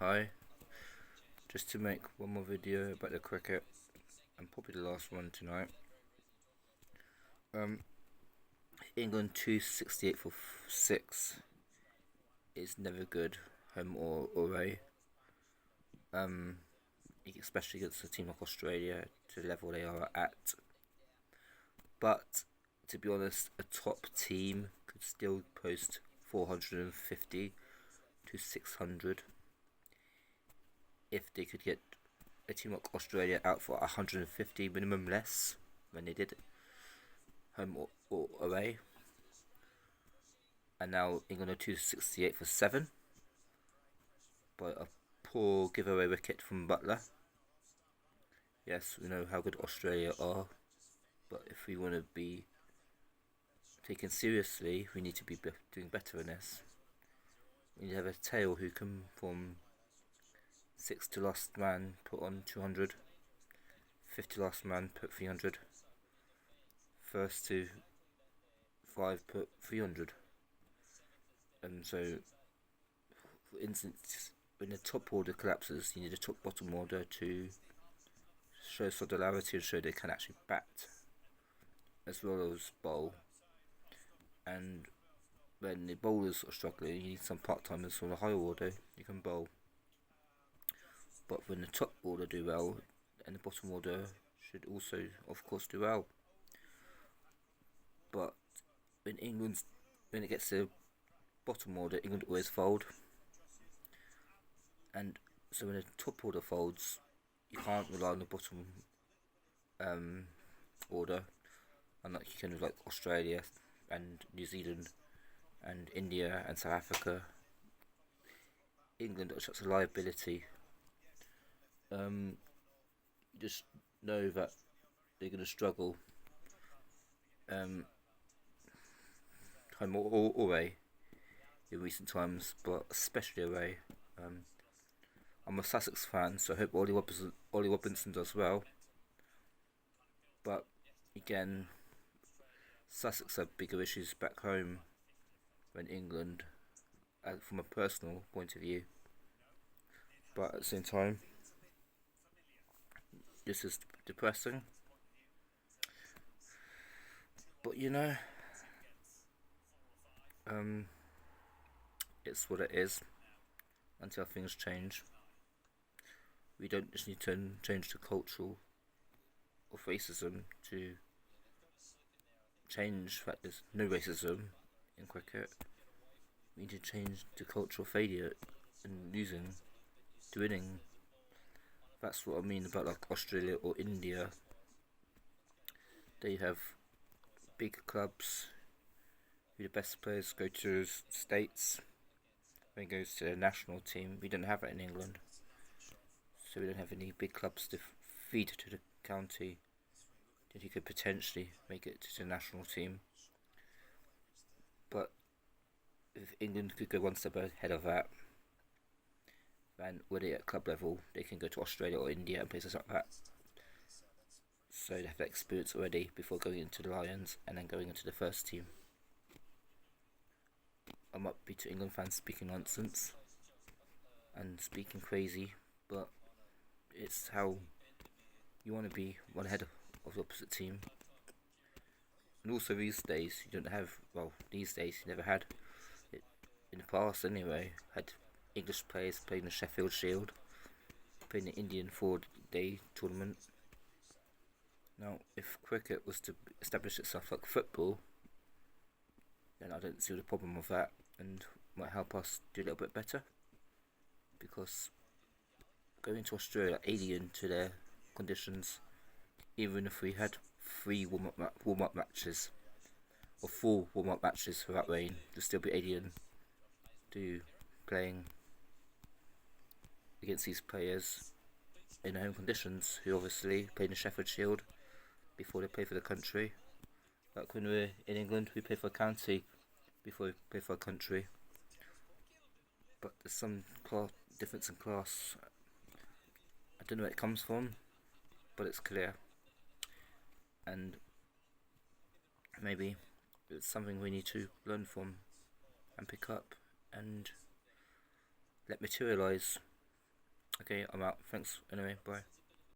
Hi, just to make one more video about the cricket, and probably the last one tonight. Um, England 268 for 6 is never good, home or away. Especially against a team like Australia to the level they are at. But to be honest, a top team could still post 450 to 600 if they could get a team like Australia out for 150 minimum less when they did home or away. And now England are 268 for 7 by a poor giveaway wicket from Butler. Yes, we know how good Australia are, but if we want to be taken seriously, we need to be doing better in this. We need to have a tail who can, from 6 to last man, put on 200, 50 last man, put 300, first to 5, put 300. And so, for instance, when the top order collapses, you need a top bottom order to show solidarity and show they can actually bat as well as bowl. And when the bowlers are struggling, you need some part-timers from the higher order you can bowl. But when the top order do well, and the bottom order should also, of course, do well. But when it gets to bottom order, England always fold. And so when the top order folds, you can't rely on the bottom order, unlike you can with like Australia and New Zealand and India and South Africa. England are such a liability. Just know that they're going to struggle. Home or away in recent times, but especially away. I'm a Sussex fan, so I hope Ollie Robinson does well. But again, Sussex have bigger issues back home than England, from a personal point of view. But at the same time, this is depressing. But it's what it is until things change. We don't just need to change the cultural of racism to change that there's no racism in cricket. We need to change the culture of failure and losing to winning. That's what I mean about like Australia or India. They have big clubs who the best players go to states, then goes to the national team. We don't have that in England. So we don't have any big clubs to feed to the county that you could potentially make it to the national team. But if England could go one step ahead of that, then whether at club level they can go to Australia or India and places like that. So they have that experience already before going into the Lions and then going into the first team. I might be to England fans speaking nonsense and speaking crazy, but it's how you want to be one ahead of the opposite team. And also these days you don't have, these days you never had it in the past anyway, had English players playing the Sheffield Shield, playing the Indian 4-day tournament. Now if cricket was to establish itself like football, then I don't see the problem with that, and might help us do a little bit better, because going to Australia alien to their conditions, even if we had 3 warm-up matches or 4 warm-up matches for that rain, to still be alien to playing against these players in home conditions who obviously play in the Sheffield Shield before they play for the country. Like when we're in England, we play for a county before we play for a country. But there's some difference in class. I don't know where it comes from, but it's clear. And maybe it's something we need to learn from and pick up and let materialise Okay, I'm out. Thanks anyway, bye.